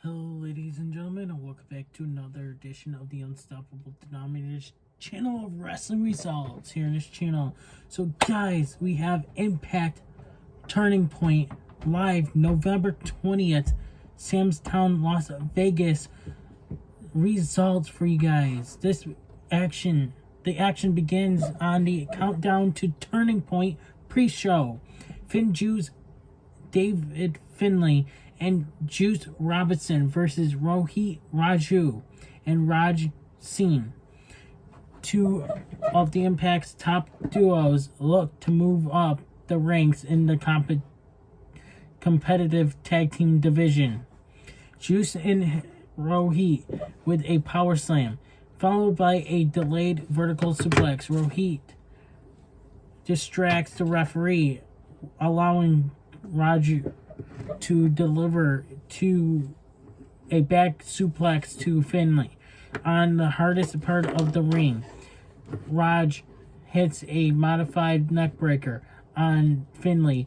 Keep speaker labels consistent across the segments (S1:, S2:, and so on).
S1: Hello, ladies and gentlemen, and welcome back to another edition of the Unstoppable Denominators channel of wrestling results here in this channel. So, guys, we have Impact Turning Point live November 20th, Samstown, Las Vegas. Results for you guys. The action begins on the countdown to Turning Point pre-show. Finn Juice, David Finlay, and Juice Robinson versus Rohit Raju and Raj Singh. Two of the Impact's top duos look to move up the ranks in the competitive tag team division. Juice and Rohit with a power slam, followed by a delayed vertical suplex. Rohit distracts the referee, allowing Raju to deliver to a back suplex to Finlay on the hardest part of the ring. Raj hits a modified neckbreaker on Finlay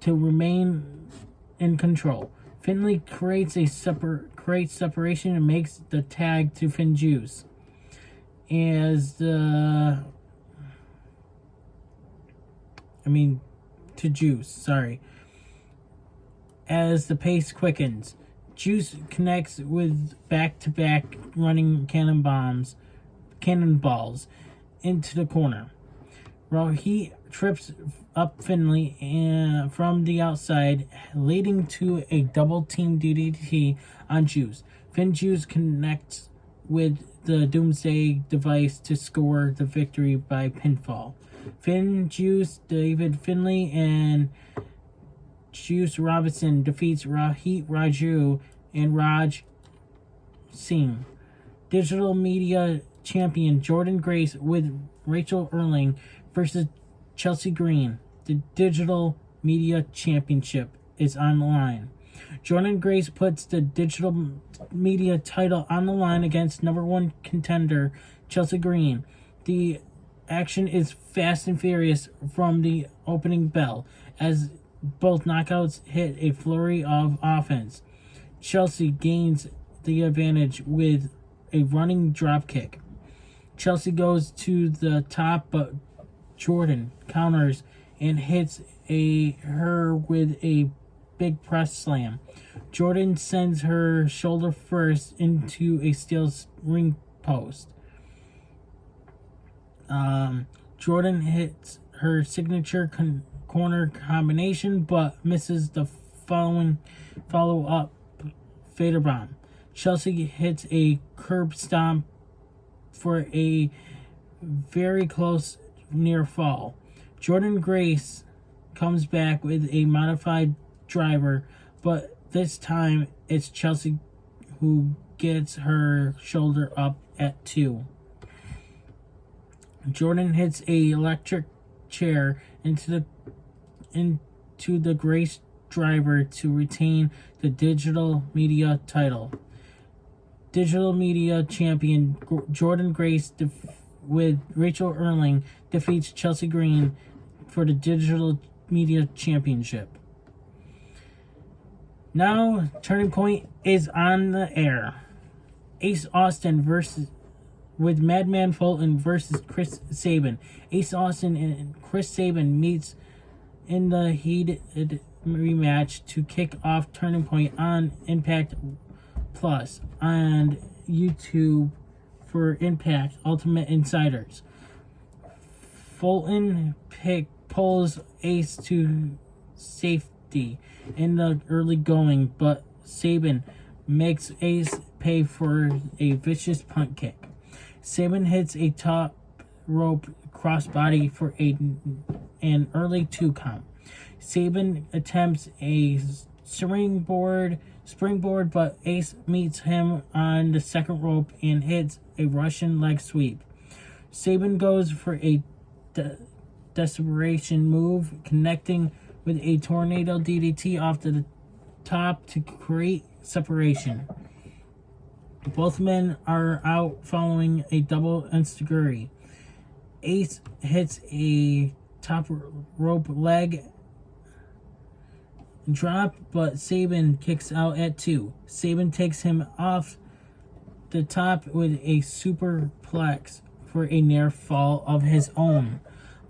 S1: to remain in control. Finlay creates separation and makes the tag to Finn Juice. To Juice, sorry. As the pace quickens, Juice connects with back-to-back running cannonballs into the corner. Rohit trips up Finlay from the outside, leading to a double-team DDT on Juice. Finn Juice connects with the Doomsday device to score the victory by pinfall. Finn Juice, David Finlay, and Juice Robinson defeats Rohit Raju and Raj Singh. Digital Media Champion Jordan Grace with Rachel Erling versus Chelsea Green. The Digital Media Championship is on the line. Jordan Grace puts the Digital Media title on the line against number one contender Chelsea Green. The action is fast and furious from the opening bell as both knockouts hit a flurry of offense. Chelsea gains the advantage with a running dropkick. Chelsea goes to the top, but Jordan counters and hits her with a big press slam. Jordan sends her shoulder first into a steel ring post. Jordan hits her signature corner combination, but misses the follow-up fader bomb. Chelsea hits a curb stomp for a very close near fall. Jordan Grace comes back with a modified driver, but this time it's Chelsea who gets her shoulder up at 2. Jordan hits a electric chair into the Grace driver to retain the Digital Media title. Digital Media Champion Jordan Grace with Rachel Erling defeats Chelsea Green for the Digital Media Championship. Now, Turning Point is on the air. Ace Austin with Madman Fulton versus Chris Sabin. Ace Austin and Chris Sabin meets in the heated rematch to kick off Turning Point on Impact Plus and YouTube for Impact Ultimate Insiders. Fulton pulls Ace to safety in the early going, but Sabin makes Ace pay for a vicious punt kick. Sabin hits a top rope crossbody for an early 2 count. Sabin attempts a springboard, but Ace meets him on the second rope and hits a Russian leg sweep. Sabin goes for a desperation move, connecting with a tornado DDT off the top to create separation. Both men are out following a double enziguri. Ace hits a top rope leg drop, but Sabin kicks out at 2. Sabin takes him off the top with a superplex for a near fall of his own.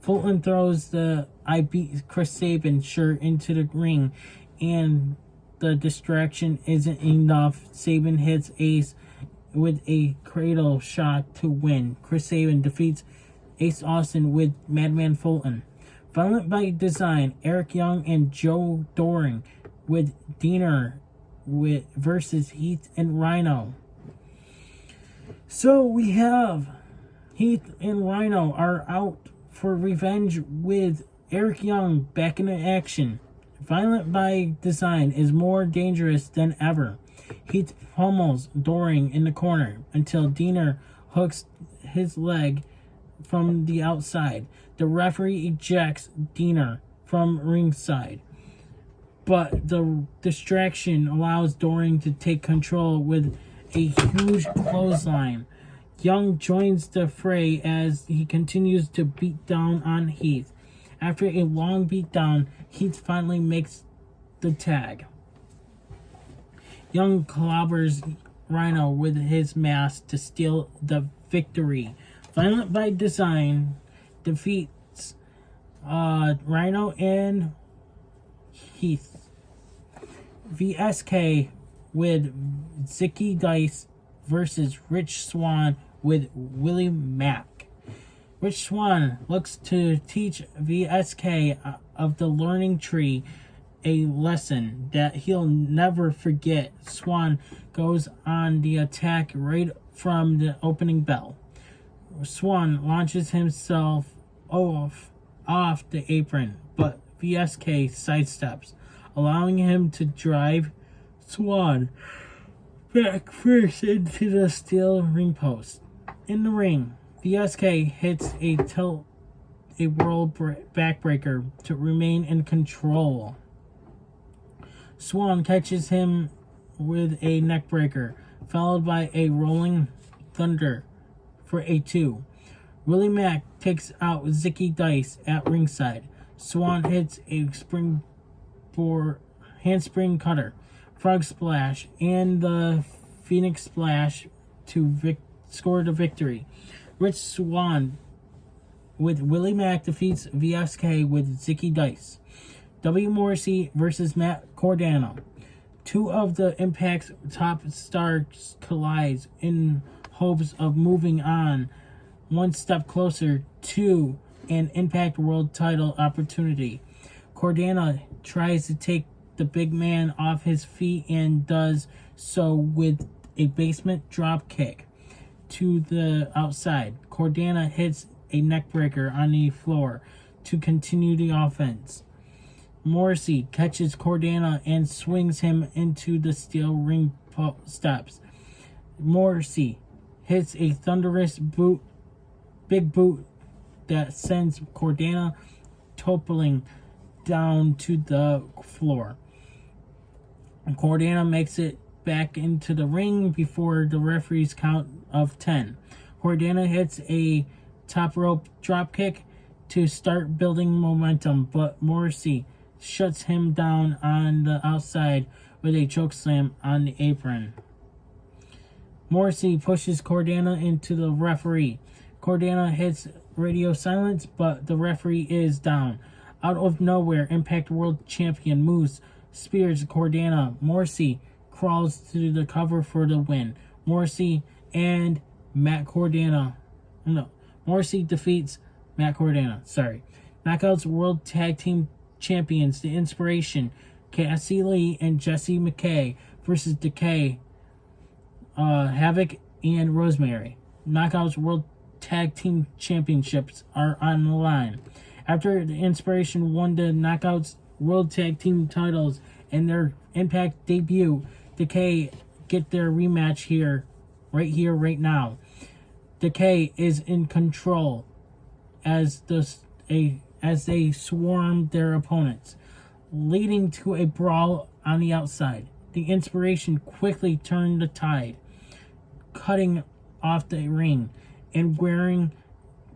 S1: Fulton throws the I beat Chris Sabin shirt into the ring, and the distraction isn't enough. Sabin hits Ace with a cradle shot to win. Chris Sabin defeats Ace Austin with Madman Fulton. Violent by Design, Eric Young and Joe Doring with Diener versus Heath and Rhino. So we have Heath and Rhino are out for revenge with Eric Young back into action. Violent by Design is more dangerous than ever. Heath pummels Doring in the corner until Diener hooks his leg from the outside. The referee ejects Diener from ringside, but the distraction allows Doring to take control with a huge clothesline. Young joins the fray as he continues to beat down on Heath. After a long beatdown, Heath finally makes the tag. Young clobbers Rhino with his mask to steal the victory. Violent by Design defeats Rhino and Heath. VSK with Zicky Dice versus Rich Swann with Willie Mack. Rich Swann looks to teach VSK of the learning tree a lesson that he'll never forget. Swann goes on the attack right from the opening bell. Swann launches himself off the apron, but VSK sidesteps, allowing him to drive Swann back first into the steel ring post. In the ring, VSK hits a world backbreaker to remain in control. Swann catches him with a neckbreaker, followed by a rolling thunder for a 2. Willie Mack takes out Zicky Dice at ringside. Swann hits a handspring cutter, frog splash, and the Phoenix splash to score the victory. Rich Swann with Willie Mack defeats VSK with Zicky Dice. W. Morrissey versus Matt Cordano. Two of the Impact's top stars collide in hopes of moving on one step closer to an Impact World title opportunity. Cordano tries to take the big man off his feet and does so with a basement drop kick to the outside. Cordano hits a neckbreaker on the floor to continue the offense. Morrissey catches Cordano and swings him into the steel ring steps. Morrissey hits a thunderous big boot that sends Cordano toppling down to the floor. Cordano makes it back into the ring before the referee's count of 10. Cordano hits a top rope drop kick to start building momentum, but Morrissey shuts him down on the outside with a chokeslam on the apron. Morrissey pushes Cordano into the referee. Cordano hits radio silence, but the referee is down. Out of nowhere, Impact World Champion Moose spears Cordano. Morrissey crawls to the cover for the win. Morrissey defeats Matt Cordano. Knockouts World Tag Team Champions, The Inspiration, Cassie Lee and Jesse McKay versus Decay, Havoc, and Rosemary. Knockouts World Tag Team Championships are on the line. After The Inspiration won the Knockouts World Tag Team titles in their Impact debut, Decay get their rematch right now. Decay is in control as they swarm their opponents, leading to a brawl on the outside. The Inspiration quickly turned the tide, cutting off the ring and wearing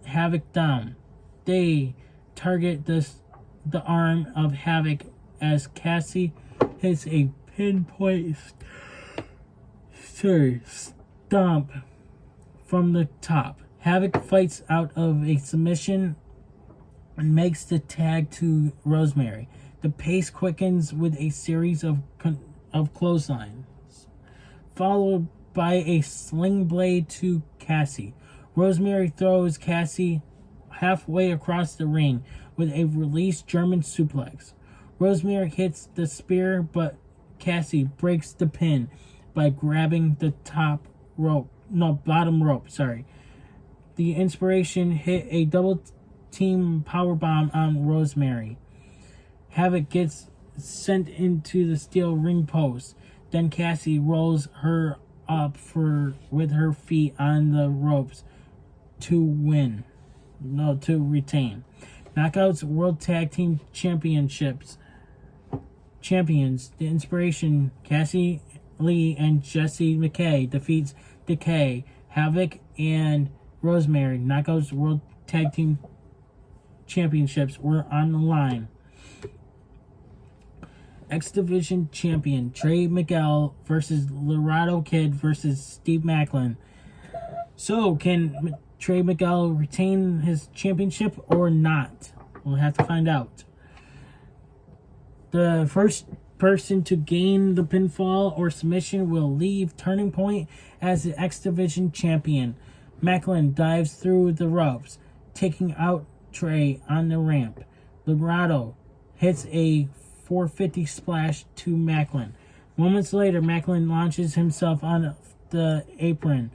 S1: Havoc down. They target the arm of Havoc as Cassie hits a pinpoint stomp from the top. Havoc fights out of a submission and makes the tag to Rosemary. The pace quickens with a series of clotheslines, followed by a sling blade to Cassie. Rosemary throws Cassie halfway across the ring with a released German suplex. Rosemary hits the spear, but Cassie breaks the pin by grabbing the bottom rope. The Inspiration hit a double team powerbomb on Rosemary. Havoc gets sent into the steel ring post. Then Cassie rolls her up with her feet on the ropes to retain. Knockouts World Tag Team Champions, The Inspiration, Cassie Lee and Jessie McKay defeats Decay, Havoc, and Rosemary. Knockouts World Tag Team Championships were on the line. X Division Champion Trey Miguel versus Laredo Kid versus Steve Macklin. So, can Trey Miguel retain his championship or not? We'll have to find out. The first person to gain the pinfall or submission will leave Turning Point as the X Division Champion. Macklin dives through the ropes, taking out Trey on the ramp. Laredo hits a 450 splash to Macklin. Moments later, Macklin launches himself on the apron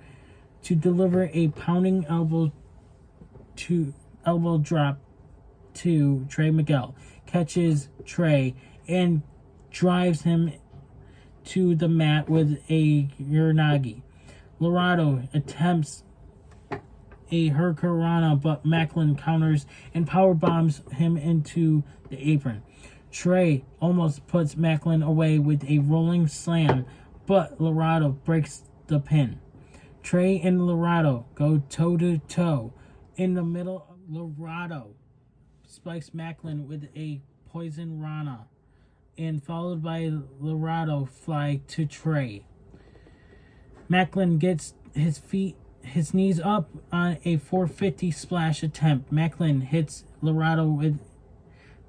S1: to deliver a pounding elbow drop to Trey Miguel. Catches Trey and drives him to the mat with a Uranagi. Laredo attempts a Hurricanrana, but Macklin counters and powerbombs him into the apron. Trey almost puts Macklin away with a rolling slam, but Laredo breaks the pin. Trey and Laredo go toe-to-toe. In the middle, Laredo spikes Macklin with a poison Rana, and followed by Laredo fly to Trey. Macklin gets his knees up on a 450 splash attempt. Macklin hits Laredo with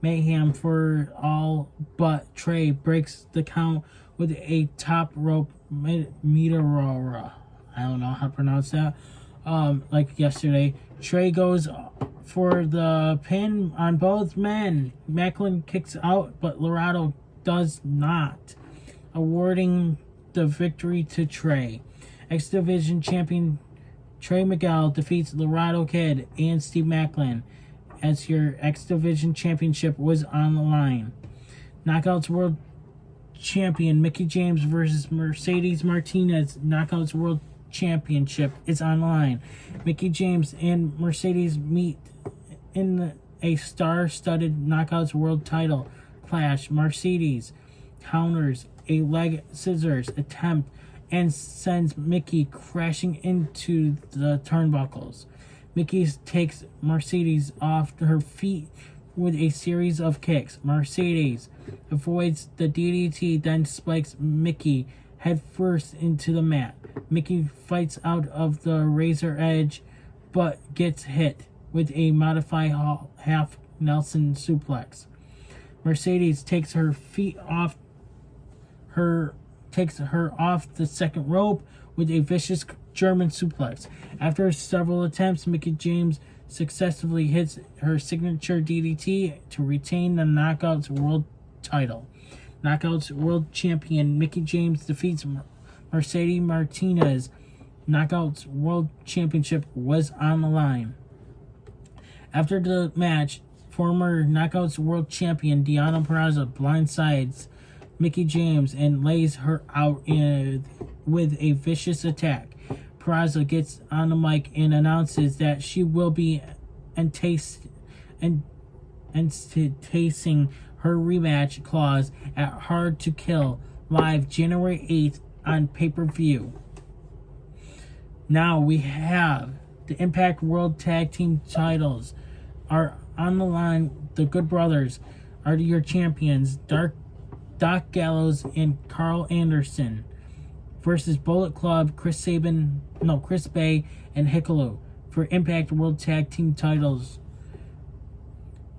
S1: Mayhem for all, but Trey breaks the count with a top rope Meteora. I don't know how to pronounce that. Like yesterday, Trey goes for the pin on both men. Macklin kicks out, but Laredo does not, awarding the victory to Trey. X Division Champion Trey Miguel defeats Laredo Kid and Steve Macklin as your X Division Championship was on the line. Knockouts World Champion Mickie James versus Mercedes Martinez. Knockouts World Championship is on the line. Mickie James and Mercedes meet in a star-studded Knockouts World title clash. Mercedes counters a leg scissors attempt and sends Mickie crashing into the turnbuckles. Mickie takes Mercedes off her feet with a series of kicks. Mercedes avoids the DDT, then spikes Mickie headfirst into the mat. Mickie fights out of the razor edge, but gets hit with a modified half Nelson suplex. Mercedes takes her off the second rope with a vicious German suplex. After several attempts, Mickie James successfully hits her signature DDT to retain the Knockouts World title. Knockouts World Champion Mickie James defeats Mercedes Martinez. Knockouts World Championship was on the line. After the match, former Knockouts World Champion Deonna Purrazzo blindsides Mickie James and lays her out with a vicious attack. Purrazzo gets on the mic and announces that she will be enticing her rematch clause at Hard to Kill live January 8th on pay-per-view. Now we have the Impact World Tag Team titles are on the line. The Good Brothers are your champions, Doc Gallows and Carl Anderson, versus Bullet Club, Chris Bay, and Hikaru for Impact World Tag Team titles.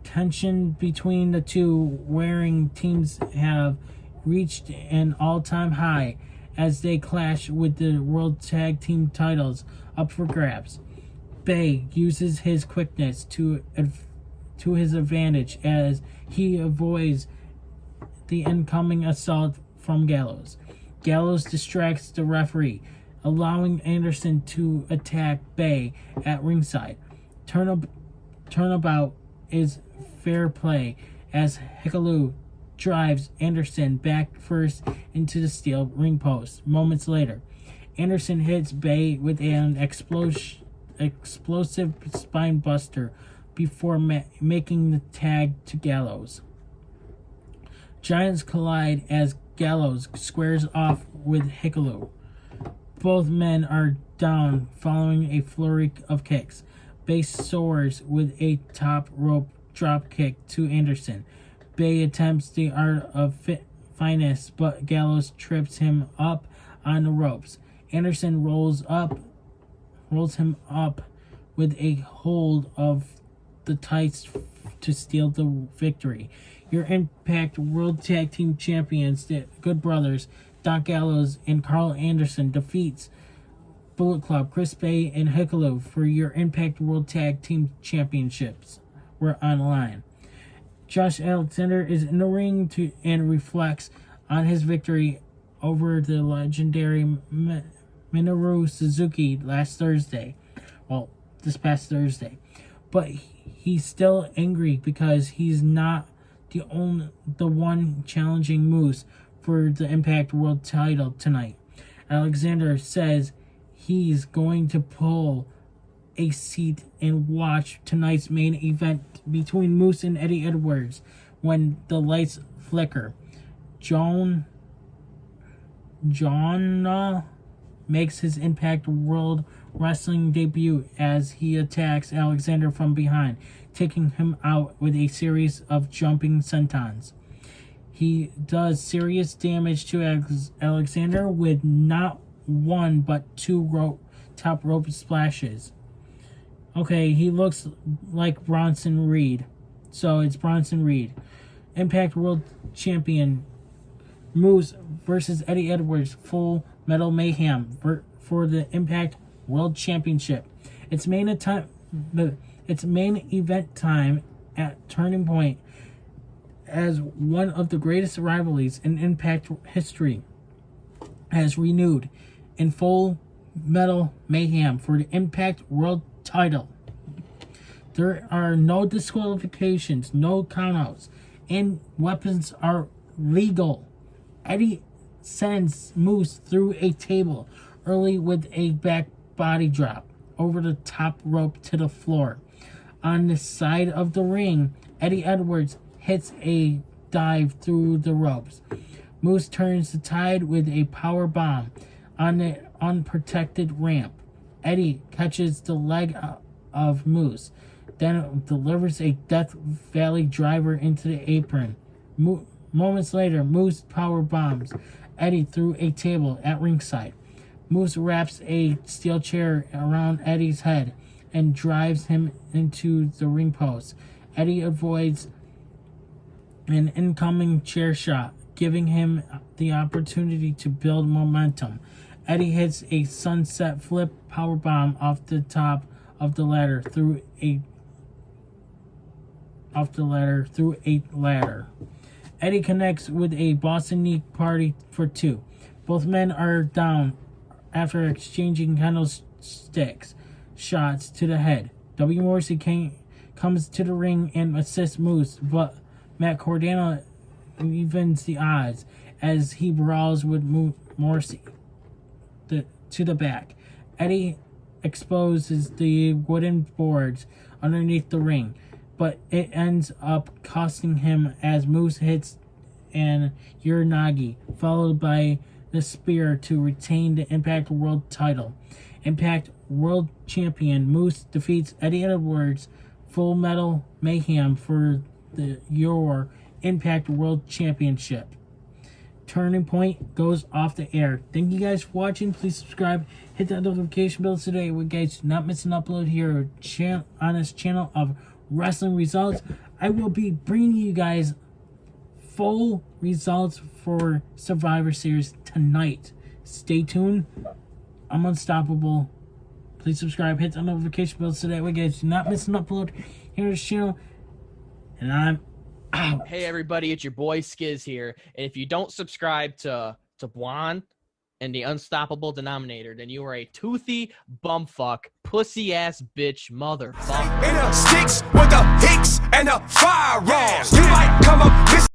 S1: Tension between the two wearing teams have reached an all-time high as they clash with the World Tag Team titles up for grabs. Bay uses his quickness to his advantage as he avoids the incoming assault from Gallows. Gallows distracts the referee, allowing Anderson to attack Bay at ringside. Turnabout is fair play as Hikaru drives Anderson back first into the steel ring post. Moments later, Anderson hits Bay with an explosive spine buster before making the tag to Gallows. Giants collide as Gallows squares off with Hikaru. Both men are down following a flurry of kicks. Bay soars with a top rope drop kick to Anderson. Bay attempts the art of finesse, but Gallows trips him up on the ropes. Anderson rolls him up with a hold of the tights to steal the victory. Your Impact World Tag Team Champions, the Good Brothers, Doc Gallows and Carl Anderson, defeats Bullet Club, Chris Bay, and Hikaru for your Impact World Tag Team Championships. We're on the line. Josh Alexander is in the ring and reflects on his victory over the legendary Minoru Suzuki this past Thursday. But he's still angry because he's not the one challenging Moose for the Impact World title tonight. Alexander says he's going to pull a seat and watch tonight's main event between Moose and Eddie Edwards when the lights flicker. John makes his Impact World Wrestling debut as he attacks Alexander from behind, taking him out with a series of jumping sentons. He does serious damage to Alexander with not one but two top rope splashes. Okay, he looks like Bronson Reed. So it's Bronson Reed. Impact World Champion Moose versus Eddie Edwards, Full Metal Mayhem for the Impact World Championship. It's main event time at Turning Point as one of the greatest rivalries in Impact history has renewed in Full Metal Mayhem for the Impact World title. There are no disqualifications, no countouts, and weapons are legal. Eddie sends Moose through a table early with a back body drop over the top rope to the floor. On the side of the ring, Eddie Edwards hits a dive through the ropes. Moose turns the tide with a power bomb on the unprotected ramp. Eddie catches the leg of Moose, then delivers a Death Valley driver into the apron. Moments later, Moose power bombs Eddie through a table at ringside. Moose wraps a steel chair around Eddie's head and drives him into the ring post. Eddie avoids an incoming chair shot, giving him the opportunity to build momentum. Eddie hits a sunset flip powerbomb off the top of the ladder through a ladder. Eddie connects with a Boston Knee Party for two. Both men are down after exchanging candlesticks shots to the head. W. Morrissey comes to the ring and assists Moose, but Matt Cardona evens the odds as he brawls with Morrissey to the back. Eddie exposes the wooden boards underneath the ring, but it ends up costing him as Moose hits an Uranagi, followed by the spear to retain the Impact World title. Impact World Champion Moose defeats Eddie Edwards, Full Metal Mayhem for your Impact World Championship. Turning Point goes off the air. Thank you guys for watching. Please subscribe. Hit that notification bell today. We guys do not miss an upload here on this channel of wrestling results. I will be bringing you guys full results for Survivor Series tonight. Stay tuned. I'm unstoppable. Please subscribe. Hit the notification bell today. We guys do not miss an upload here on this channel. And I'm out.
S2: Hey everybody, it's your boy Skiz here. And if you don't subscribe to Blonde and the Unstoppable Denominator, then you are a toothy bumfuck, pussy ass bitch motherfucker.
S3: In a sticks with the hicks and the firearms. You might come up.